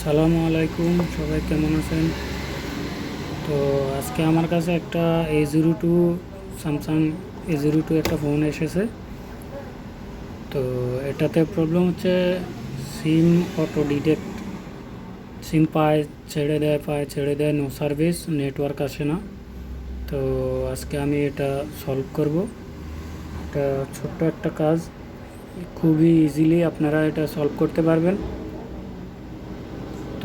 আসসালামু আলাইকুম, সবাই কেমন আছেন? তো আজকে আমার কাছে একটা A02 স্যামসাং A02 একটা ফোন এসেছে। তো এটাতে প্রবলেম হচ্ছে সিম অটো ডিটেক্ট, সিম পায় ছেড়ে দেয়, নো সার্ভিস, নেটওয়ার্ক আসে না। তো আজকে আমি এটা সলভ করব। এটা ছোট্ট একটা কাজ, খুবই ইজিলি আপনারা এটা সলভ করতে পারবেন।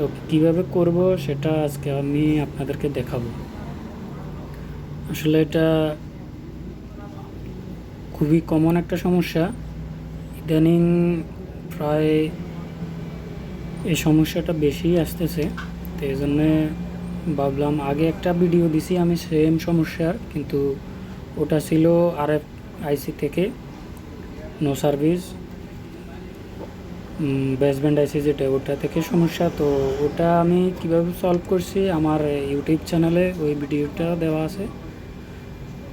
তো কিভাবে করব সেটা আজকে আমি আপনাদেরকে দেখাবো। আসলে এটা খুবই কমন একটা সমস্যা। ইদানিং প্রায় এই সমস্যাটা বেশি আসতেছে। তো এই জন্যে ভাবলাম, আগে একটা ভিডিও দিছি আমি সেম সমস্যার, কিন্তু ওটা ছিল আরএফ আইসি থেকে নো সার্ভিস, বেসব্যান্ড আইসি যেটা, ওটা থেকে সমস্যা। তো ওটা আমি কিভাবে সলভ করছি আমার ইউটিউব চ্যানেলে ওই ভিডিওটা দেওয়া আছে।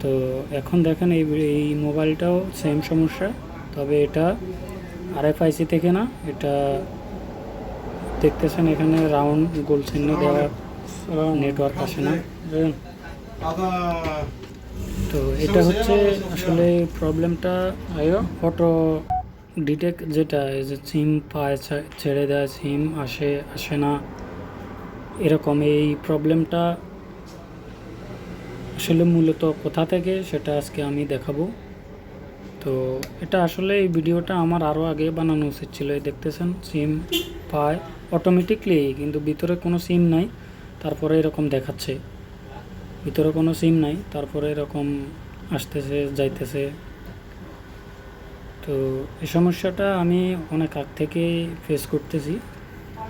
তো এখন দেখেন এই মোবাইলটাও সেম সমস্যা, তবে এটা আরএফআইসি থেকে না। এটা দেখতেছেন এখানে রাউন্ড গোল চিহ্ন দেওয়া, নেটওয়ার্ক আসে না। তো এটা হচ্ছে আসলে প্রবলেমটা অটো ডিটেক্ট, যেটা এই যে সিম পায় ছেড়ে দেয়, সিম আসে না, এরকম এই প্রবলেমটা আসলে মূলত কোথা থেকে সেটা আজকে আমি দেখাবো। তো এটা আসলে এই ভিডিওটা আমার আরও আগে বানানো উচিত ছিল। এই দেখতেছেন সিম পায় অটোমেটিকলি, কিন্তু ভিতরে কোনো সিম নাই, তারপরে এরকম দেখাচ্ছে ভিতরে কোনো সিম নাই, তারপরে এরকম আসতেছে যাইতেছে। তো এই সমস্যাটা আমি অনেক আগ থেকে ফেস করতেছি।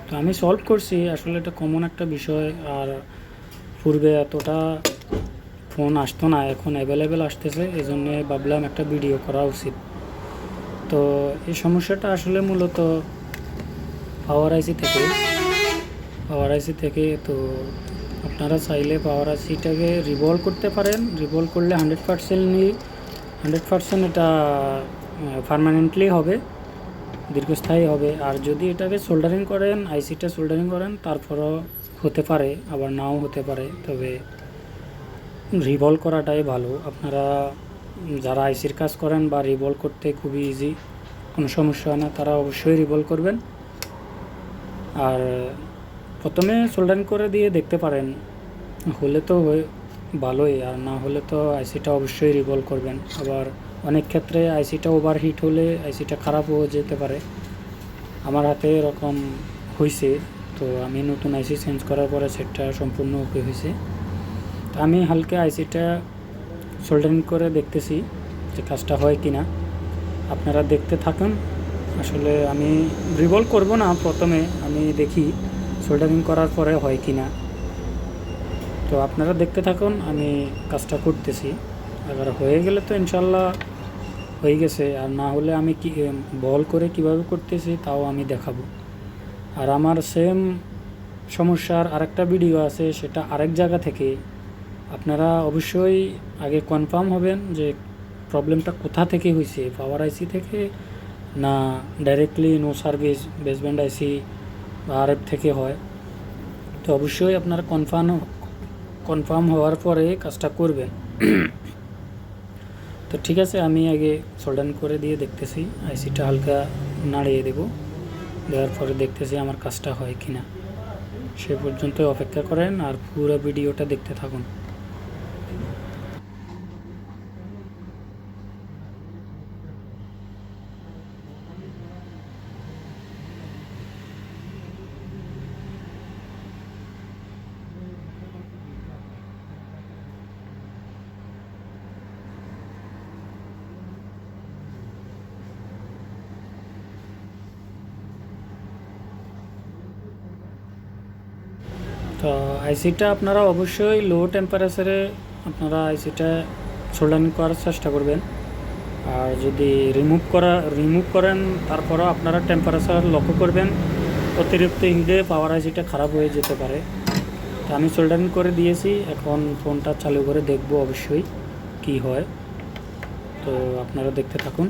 তো আমি সলভ করছি, আসলে এটা কমন একটা বিষয়। আর পূর্বে এতটা ফোন আসতো না, এখন অ্যাভেলেবেল আসতেছে, এই জন্যে ভাবলাম একটা ভিডিও করা উচিত। তো এই সমস্যাটা আসলে মূলত পাওয়ার আইসি থেকে। তো আপনারা চাইলে পাওয়ার আইসিটাকে রিভলভ করতে পারেন। রিভলভ করলে 100% এটা পারমানেন্টলি হবে, দীর্ঘস্থায়ী হবে। আর যদি এটাকে সোল্ডারিং করেন, আইসিটা সোল্ডারিং করেন, তারপরও হতে পারে, আবার নাও হতে পারে। তবে রিভলভ করাটাই ভালো। আপনারা যারা আইসির কাজ করেন বা রিভলভ করতে খুবই ইজি, কোনো সমস্যা হয় না, তারা অবশ্যই রিভলভ করবেন। আর প্রথমে সোল্ডারিং করে দিয়ে দেখতে পারেন, হলে তো ভালোই, আর না হলে তো আইসিটা অবশ্যই রিভলভ করবেন। আবার অনেক ক্ষেত্রে আইসিটা ওভারহিট হলে আইসিটা খারাপ হয়ে যেতে পারে। আমার হাতে এরকম হয়েছে। তো আমি নতুন আইসি চেঞ্জ করার পরে সেটটা সম্পূর্ণ ওকে হয়েছে। তো আমি হালকা আইসিটা সোল্ডারিং করে দেখতেছি যে কাজটা হয় কি না। আপনারা দেখতে থাকুন। আসলে আমি রিভলভ করব না, প্রথমে আমি দেখি সোল্ডারিং করার পরে হয় কি না। তো আপনারা দেখতে থাকুন, আমি কাজটা করতেছি। আবার হয়ে গেলে তো ইনশাল্লাহ হয়ে গেছে, আর না হলে আমি কি বল করে কিভাবে করতেছি তাও আমি দেখাবো। আর আমার সেম সমস্যার আরেকটা ভিডিও আছে, সেটা আরেক জায়গা থেকে। আপনারা অবশ্যই আগে কনফার্ম হবেন যে প্রবলেমটা কোথা থেকে হয়েছে, পাওয়ার আইসি থেকে না ডাইরেক্টলি নো সার্ভিস বেসব্যান্ড আইসি বা আরএফ থেকে হয়। তো অবশ্যই আপনারা কনফার্ম হওয়ার পরে কাজটা করবেন। তো ঠিক আছে, আমি আগে সোল্ডারিং করে দিয়ে দেখতেছি, আইসিটা হালকা নাড়িয়ে দেওয়ার পরে দেখতেছি আমার কাজটা হয় কি না। সে পর্যন্ত অপেক্ষা করেন আর পুরো ভিডিওটা দেখতে থাকুন। তো আইসিটা আপনারা অবশ্যই লো টেম্পারেচারে আপনারা আইসিটা সোল্ডারিং করার চেষ্টা করবেন। আর যদি রিমুভ করেন, তারপরও আপনারা টেম্পারেচার লক্ষ্য করবেন। অতিরিক্ত হিটে পাওয়ার আইসিটা খারাপ হয়ে যেতে পারে। তো আমি সোল্ডারিং করে দিয়েছি, এখন ফোনটা চালু করে দেখব অবশ্যই কি হয়। তো আপনারা দেখতে থাকুন।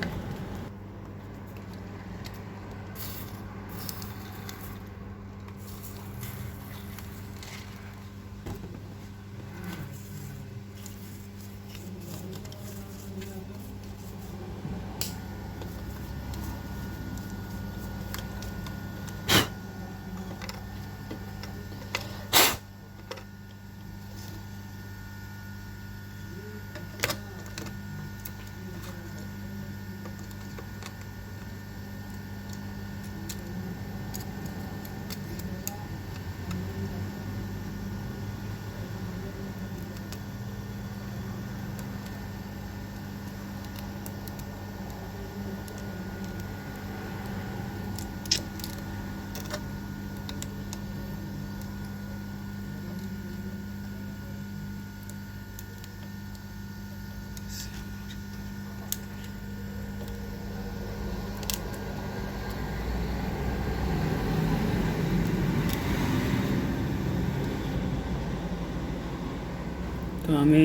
আমি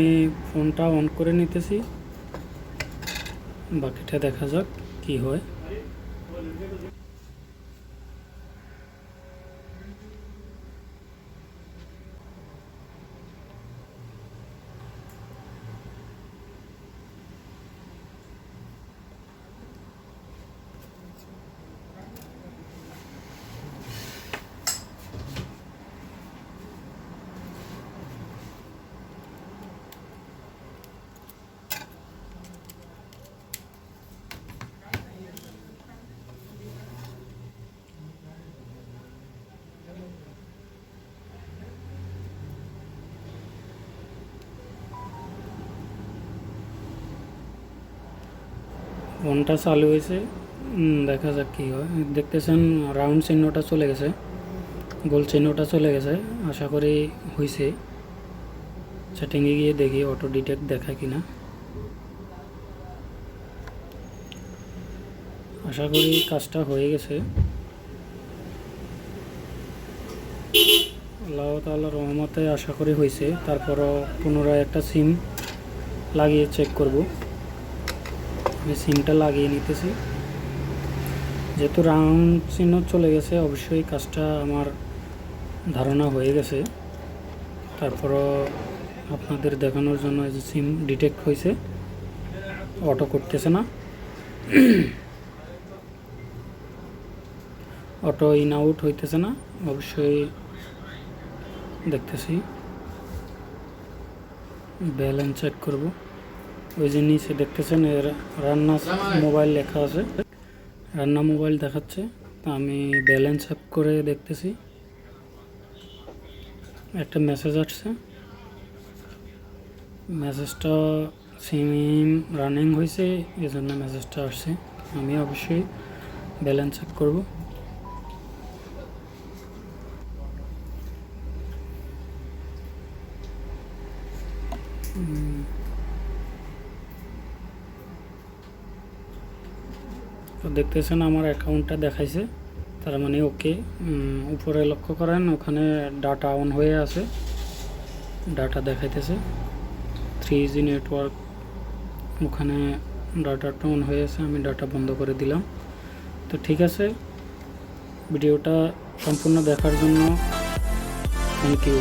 ফোনটা অন করে নিতেছি, বাকিটা দেখা যাক কি হয়। ফোনটা চালু হয়েছে, দেখা যাক কী হয়। দেখতেছেন রাউন্ড চিহ্নটা চলে গেছে, গোল চিহ্নটা চলে গেছে। আশা করি হয়েছে। সেটিংয়ে গিয়ে দেখি অটো ডিটেক্ট দেখায় কিনা। আশা করি কাজটা হয়ে গেছে। আল্লাহ তাআলার রহমতে আশা করি হয়েছে। তারপরও পুনরায় একটা সিম লাগিয়ে চেক করব। আমি সিমটা লাগিয়ে নিতেছি। যেহেতু রাউন্ড চিহ্ন চলে গেছে, অবশ্যই কাজটা আমার ধারণা হয়ে গেছে। তারপরও আপনাদের দেখানোর জন্য যে সিম ডিটেক্ট হয়েছে, অটো করতেছে না, অটো ইন আউট হইতেছে না, অবশ্যই দেখতেছি। ব্যালেন্স চেক করব। ওই যে নিচে দেখতেছেন রান্না মোবাইল লেখা আছে, রান্না মোবাইল দেখাচ্ছে। তা আমি ব্যালেন্স চেক করে দেখতেছি, একটা মেসেজ আসছে। মেসেজটা সিম রানিং হয়েছে, এই জন্য মেসেজটা আসছে। আমি অবশ্যই ব্যালেন্স চেক করব। তো দেখতেছেন আমার অ্যাকাউন্টটা দেখাইছে, তার মানে ওকে। উপরে লক্ষ্য করেন, ওখানে ডাটা অন হয়ে আছে, ডাটা দেখাইতেছে 3G নেটওয়ার্ক, ওখানে ডাটাটা অন হয়ে আছে। আমি ডাটা বন্ধ করে দিলাম। তো ঠিক আছে, ভিডিওটা সম্পূর্ণ দেখার জন্য থ্যাংক ইউ।